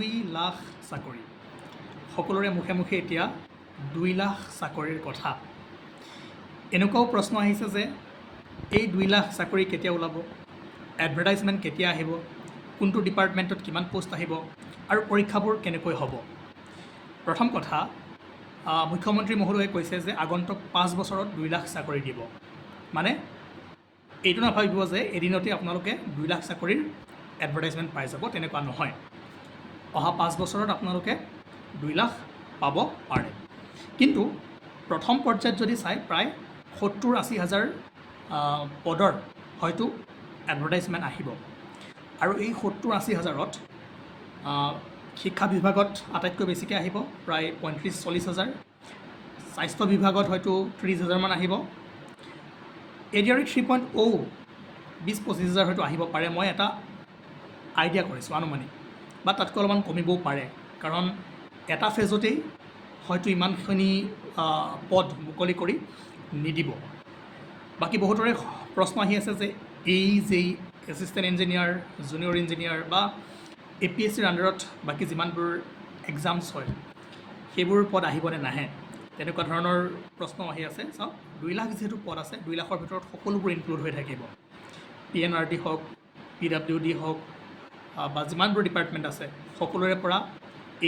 2 লাখ চাকৰি সকলোৰে মুখে মুখে এতিয়া 2 লাখ চাকৰিৰ কথা এনেকুৱাও প্ৰশ্ন আহিছে যে এই 2 লাখ চাকৰি কেতিয়া ওলাব এডভাৰটাইজমেণ্ট কেতিয়া আহিব কোনটো ডিপাৰ্টমেণ্টত কিমান পোষ্ট আহিব আৰু পৰীক্ষাবোৰ কেনেকৈ হ'ব প্ৰথম কথা মুখ্যমন্ত্ৰী মহোদয়ে কৈছে যে আগন্তুক 5 বছৰত 2 লাখ চাকৰি দিব মানে এইটো নাভাবিব যে এদিনতে আপোনালোকে 2 লাখ চাকৰিৰ এডভাৰটাইজমেণ্ট পাই যাব তেনেকুৱা নহয় অহা 5 বছৰত আপোনালোকে 2 লাখ পাব পাৰে কিন্তু প্ৰথম পৰ্যায়ত যদি চাই প্ৰায় 70-80 হাজাৰ পদৰ হয়তো এডভাৰটাইজমেণ্ট আহিব আৰু এই 70-80 হাজাৰত শিক্ষা বিভাগত আটাইতকৈ বেছিকৈ আহিব প্ৰায় 35-40 হাজাৰ স্বাস্থ্য বিভাগত হয়তো 30 হাজাৰমান আহিব ADRE 3.0 20-25 হাজাৰ হয়তো আহিব পাৰে মই এটা আইডিয়া কৰিছোঁ আনুমানিক বা তাতকৈ অলপমান কমিবও পাৰে কাৰণ এটা ফেজতেই হয়তো ইমানখিনি পদ মুকলি কৰি নিদিব বাকী বহুতৰে প্ৰশ্ন আহি আছে যে এই যে এছিষ্টেণ্ট ইঞ্জিনিয়াৰ জুনিয়ৰ ইঞ্জিনিয়াৰ বা APSCৰ আণ্ডাৰত বাকী যিমানবোৰ এক্সামছ হয় সেইবোৰ পদ আহিবনে নাহে তেনেকুৱা ধৰণৰ প্ৰশ্ন আহি আছে চাওক 2 লাখ যিহেতু পদ আছে 2 লাখৰ ভিতৰত সকলোবোৰ ইনক্লুড হৈ থাকিব PNRD হওক PWD হওক বা যিমানবোৰ ডিপাৰ্টমেণ্ট আছে সকলোৰে পৰা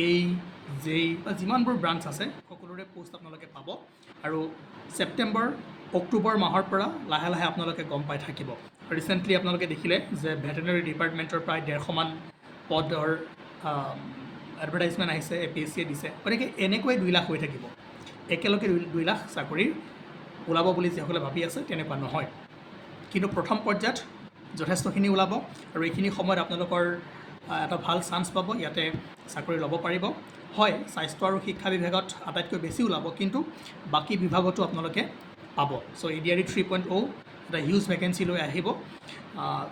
এই যেই বা যিমানবোৰ ব্ৰাঞ্চ আছে সকলোৰে পোষ্ট আপোনালোকে পাব আৰু ছেপ্টেম্বৰ অক্টোবৰ মাহৰ পৰা লাহে লাহে আপোনালোকে গম পাই থাকিব ৰিচেণ্টলি আপোনালোকে দেখিলে যে ভেটেনেৰি ডিপাৰ্টমেণ্টৰ প্ৰায় 150 মান পদৰ এডভাৰটাইজমেণ্ট আহিছে APSCয়ে দিছে গতিকে এনেকৈ 2 লাখ হৈ থাকিব একেলগে 2 লাখ চাকৰি ওলাব বুলি যিসকলে ভাবি আছে তেনেকুৱা নহয় কিন্তু প্ৰথম পৰ্যায়ত যথেষ্টখিনি ওলাব আৰু এইখিনি সময়ত আপোনালোকৰ এটা ভাল চান্স পাব ইয়াতে চাকৰি ল'ব পাৰিব হয় স্বাস্থ্য আৰু শিক্ষা বিভাগত আটাইতকৈ বেছি ওলাব কিন্তু বাকী বিভাগতো আপোনালোকে পাব চ' ADRE 3.0 এটা হিউজ ভেকেঞ্চি লৈ আহিব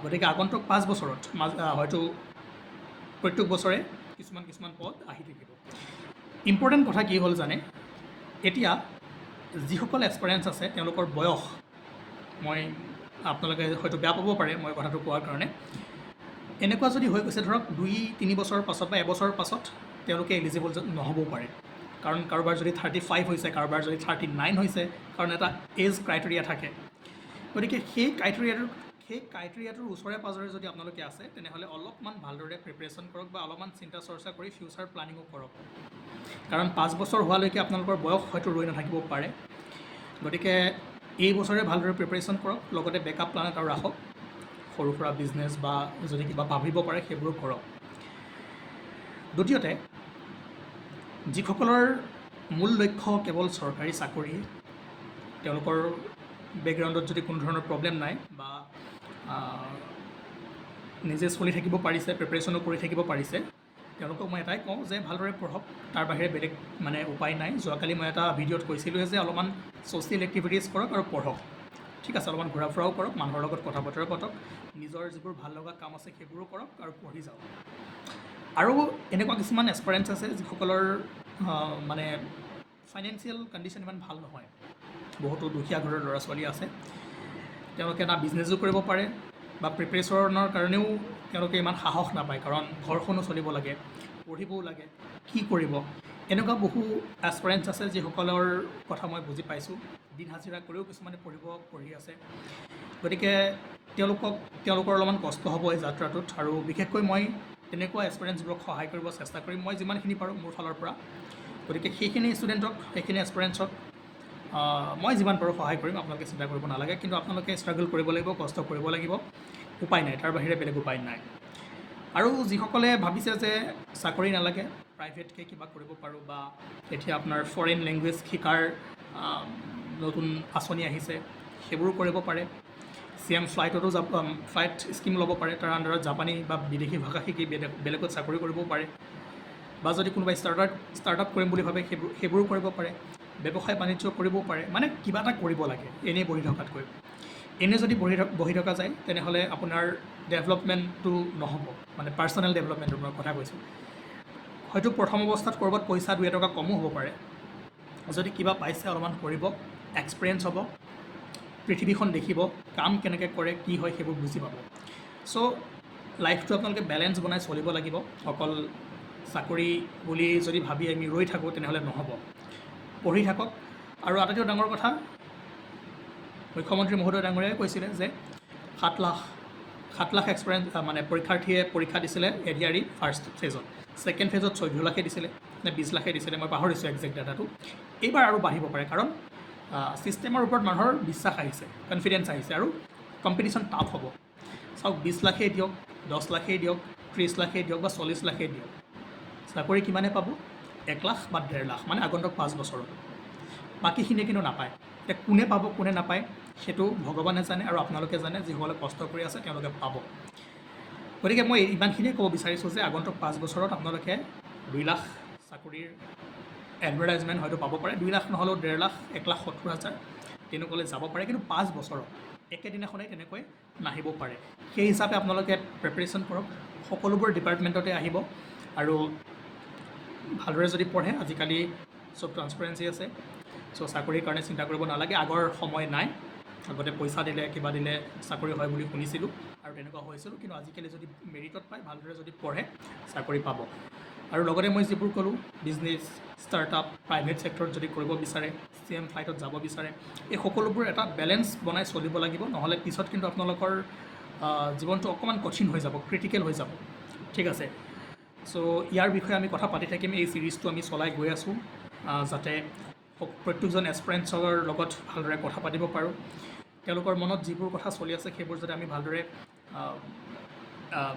গতিকে আগন্তুক 5 বছৰত হয়তো প্ৰত্যেক বছৰে কিছুমান পদ আহি থাকিব ইম্পৰ্টেণ্ট কথা কি হ'ল জানে এতিয়া যিসকল এক্সপিৰিয়েঞ্চ আছে তেওঁলোকৰ বয়স মই আপোনালোকে হয়তো বেয়া পাব পাৰে মই কথাটো কোৱাৰ কাৰণে এনেকুৱা যদি হৈ গৈছে ধৰক 2-3 বছৰৰ পাছত বা এবছৰৰ পাছত তেওঁলোকে এলিজিবল নহ'বও পাৰে কাৰণ কাৰোবাৰ যদি 35 হৈছে কাৰোবাৰ যদি 39 হৈছে কাৰণ এটা এজ ক্ৰাইটেৰিয়া থাকে গতিকে সেই ক্ৰাইটেৰিয়াটোৰ ওচৰে পাজৰে যদি আপোনালোকে আছে তেনেহ'লে অলপমান ভালদৰে প্ৰিপেৰেশ্যন কৰক বা অলপমান চিন্তা চৰ্চা কৰি ফিউচাৰ প্লানিঙো কৰক কাৰণ 5 বছৰ হোৱালৈকে আপোনালোকৰ বয়স হয়তো ৰৈ নাথাকিব পাৰে গতিকে এই বছৰে ভালদৰে প্ৰিপেৰেশ্যন কৰক লগতে বেকআপ প্লান এটাও ৰাখক সৰু সুৰা বিজনেছ বা যদি কিবা ভাবিব পাৰে সেইবোৰো কৰক দ্বিতীয়তে যিসকলৰ মূল লক্ষ্য কেৱল চৰকাৰী চাকৰি তেওঁলোকৰ বেকগ্ৰাউণ্ডত যদি কোনো ধৰণৰ প্ৰব্লেম নাই বা নিজে চলি থাকিব পাৰিছে প্ৰিপেৰেশ্যনো কৰি থাকিব পাৰিছে তেওঁলোকক মই এটাই কওঁ যে ভালদৰে পঢ়ক তাৰ বাহিৰে বেলেগ মানে উপায় নাই যোৱাকালি মই এটা ভিডিঅ'ত কৈছিলোঁ যে অলপমান ছ'চিয়েল এক্টিভিটিজ কৰক আৰু পঢ়ক ঠিক আছে অলপমান ঘূৰা ফুৰাও কৰক মানুহৰ লগত কথা বতৰা পাতক নিজৰ যিবোৰ ভাল লগা কাম আছে সেইবোৰো কৰক আৰু পঢ়ি যাওক আৰু এনেকুৱা কিছুমান এক্সপিৰিয়েঞ্চ আছে যিসকলৰ মানে ফাইনেন্সিয়েল কণ্ডিশ্যন ইমান ভাল নহয় বহুতো দুখীয়া ঘৰৰ ল'ৰা ছোৱালী আছে তেওঁলোকে না বিজনেছো কৰিব পাৰে বা প্ৰিপেৰেশ্যনৰ কাৰণেও তেওঁলোকে ইমান সাহস নাপায় কাৰণ ঘৰখনো চলিব লাগে পঢ়িবও লাগে কি কৰিব এনেকুৱা বহু এক্সপিৰিয়েঞ্চ আছে যিসকলৰ কথা মই বুজি পাইছোঁ দিন হাজিৰা কৰিও কিছুমানে পঢ়ি আছে গতিকে তেওঁলোকৰ অলপমান কষ্ট হ'ব এই যাত্ৰাটোত আৰু বিশেষকৈ মই তেনেকুৱা এক্সপিৰিয়েঞ্চবোৰক সহায় কৰিব চেষ্টা কৰিম মই যিমানখিনি পাৰোঁ মোৰ ফালৰ পৰা গতিকে সেইখিনি ষ্টুডেণ্টক সেইখিনি এক্সপিৰিয়েঞ্চক মই যিমান পাৰোঁ সহায় কৰিম আপোনালোকে চিন্তা কৰিব নালাগে কিন্তু আপোনালোকে ষ্ট্ৰাগল কৰিব লাগিব কষ্ট কৰিব লাগিব উপায় নাই তাৰ বাহিৰে বেলেগ উপায় নাই আৰু যিসকলে ভাবিছে যে চাকৰি নালাগে প্ৰাইভেটকৈ কিবা কৰিব পাৰোঁ বা এতিয়া আপোনাৰ ফৰেইন লেংগুৱেজ শিকাৰ নতুন আঁচনি আহিছে সেইবোৰো কৰিব পাৰে CM ফ্লাইট স্কিম ল'ব পাৰে তাৰ আণ্ডাৰত জাপানী বা বিদেশী ভাষা শিকি বেলেগত চাকৰি কৰিবও পাৰে বা যদি কোনোবাই ষ্টাৰ্টআপ কৰিম বুলি ভাবে সেইবোৰো কৰিব পাৰে ব্যৱসায় বাণিজ্য কৰিবও পাৰে মানে কিবা এটা কৰিব লাগে এনেই বহি থকাতকৈ এনে যদি বহি থকা যায় তেনেহ'লে আপোনাৰ ডেভেলপমেণ্টটো নহ'ব মানে পাৰ্চনেল ডেভেলপমেণ্টৰ মই কথা কৈছোঁ হয়তো প্ৰথম অৱস্থাত ক'ৰবাত পইচা 2 টকা কমো হ'ব পাৰে যদি কিবা পাইছে অলপমান কৰিব এক্সপিৰিয়েঞ্চ হ'ব পৃথিৱীখন দেখিব কাম কেনেকৈ কৰে কি হয় সেইবোৰ বুজি পাব চ' লাইফটো আপোনালোকে বেলেঞ্চ বনাই চলিব লাগিব অকল চাকৰি বুলি যদি ভাবি আমি ৰৈ থাকোঁ তেনেহ'লে নহ'ব। পঢ়ি থাকক। আৰু আটাইতকৈ ডাঙৰ কথা, মুখ্যমন্ত্ৰী মহোদয় ডাঙৰীয়াই কৈছিলে যে 7 লাখ এক্সপিৰিয়েঞ্চ মানে পৰীক্ষাৰ্থীয়ে পৰীক্ষা দিছিলে এডিআৰই ফাৰ্ষ্ট ফেজত, ছেকেণ্ড ফেজত 14 লাখে দিছিলে নে 20 লাখে দিছিলে, মই পাহৰিছোঁ একজেক্ট ডাটাটো। এইবাৰ আৰু বাঢ়িব পাৰে, কাৰণ ছিষ্টেমৰ ওপৰত মানুহৰ বিশ্বাস আহিছে, কনফিডেঞ্চ আহিছে, আৰু কম্পিটিশ্যন টাফ হ'ব। চাওক, 20 লাখেই দিয়ক, 10 লাখেই দিয়ক, 30 লাখেই দিয়ক বা 40 লাখেই দিয়ক, চাকৰি কিমানে পাব? 1 লাখ বা 1.5 লাখ, মানে আগন্তুক 5 বছৰত। বাকীখিনিয়ে কিন্তু নাপায়। এতিয়া কোনে পাব কোনে নাপায় সেইটো ভগৱানে জানে, আৰু আপোনালোকে জানে, যিসকলে কষ্ট কৰি আছে তেওঁলোকে পাব। গতিকে মই ইমানখিনিয়ে ক'ব বিচাৰিছোঁ যে আগন্তুক 5 বছৰত আপোনালোকে 2 লাখ চাকৰিৰ এডভাৰটাইজমেণ্ট হয়তো পাব পাৰে। 2 লাখ নহ'লেও 1.5 লাখ, 1,70,000 তেনেকুৱালৈ যাব পাৰে, কিন্তু 5 বছৰত একেদিনাখনেই তেনেকৈ নাহিব পাৰে। সেই হিচাপে আপোনালোকে প্ৰিপেৰেশ্যন কৰক। সকলোবোৰ ডিপাৰ্টমেণ্টতে আহিব, আৰু ভালদৰে যদি পঢ়ে, আজিকালি চব ট্ৰান্সপাৰেঞ্চি আছে। চ' চাকৰিৰ কাৰণে চিন্তা কৰিব নালাগে। আগৰ সময় নাই, আগতে পইচা দিলে কিবা দিলে চাকৰি হয় বুলি শুনিছিলোঁ, আৰু তেনেকুৱা হৈছিলোঁ, কিন্তু আজিকালি যদি মেৰিটত পায়, ভালদৰে যদি পঢ়ে, চাকৰি পাব। আৰু লগতে মই যিবোৰ ক'লোঁ, বিজনেছ, ষ্টাৰ্টআপ, প্ৰাইভেট ছেক্টৰত যদি কৰিব বিচাৰে, CM ফ্লাইটত যাব বিচাৰে, এই সকলোবোৰ এটা বেলেঞ্চ বনাই চলিব লাগিব, নহ'লে পিছত কিন্তু আপোনালোকৰ জীৱনটো অকণমান কঠিন হৈ যাব, ক্ৰিটিকেল হৈ যাব। ঠিক আছে। চ' ইয়াৰ বিষয়ে আমি কথা পাতি থাকিম। এই ছিৰিজটো আমি চলাই গৈ আছোঁ, যাতে প্ৰত্যেকজন এছপাৰেণ্টছৰ লগত ভালদৰে কথা পাতিব পাৰোঁ। তেওঁলোকৰ মনত যিবোৰ কথা চলি আছে সেইবোৰ যাতে আমি ভালদৰে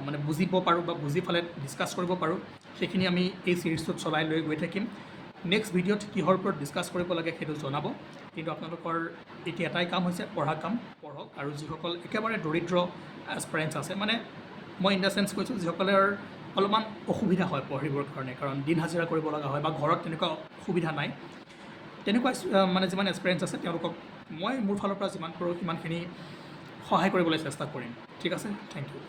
মানে বুজিব পাৰোঁ বা বুজি পেলাই ডিছকাছ কৰিব পাৰোঁ, সেইখিনি আমি এই ছিৰিজটোত চলাই লৈ গৈ থাকিম। নেক্সট ভিডিঅ'ত কিহৰ ওপৰত ডিছকাছ কৰিব লাগে সেইটো জনাব। কিন্তু আপোনালোকৰ এতিয়া এটাই কাম হৈছে, পঢ়া কাম পঢ়ক। আৰু যিসকল একেবাৰে দৰিদ্ৰ এছপাৰেণ্টছ আছে, মানে মই ইন দ্য চেন্স কৈছোঁ, যিসকলৰ অলপমান অসুবিধা হয় পঢ়িবৰ কাৰণে, কাৰণ দিন হাজিৰা কৰিব লগা হয় বা ঘৰত তেনেকুৱা সুবিধা নাই, তেনেকুৱা মানে যিমান এক্সপিৰিয়েঞ্চ আছে তেওঁলোকক মই মোৰ ফালৰ পৰা যিমান পাৰোঁ সিমানখিনি সহায় কৰিবলৈ চেষ্টা কৰিম। ঠিক আছে, থেংক ইউ।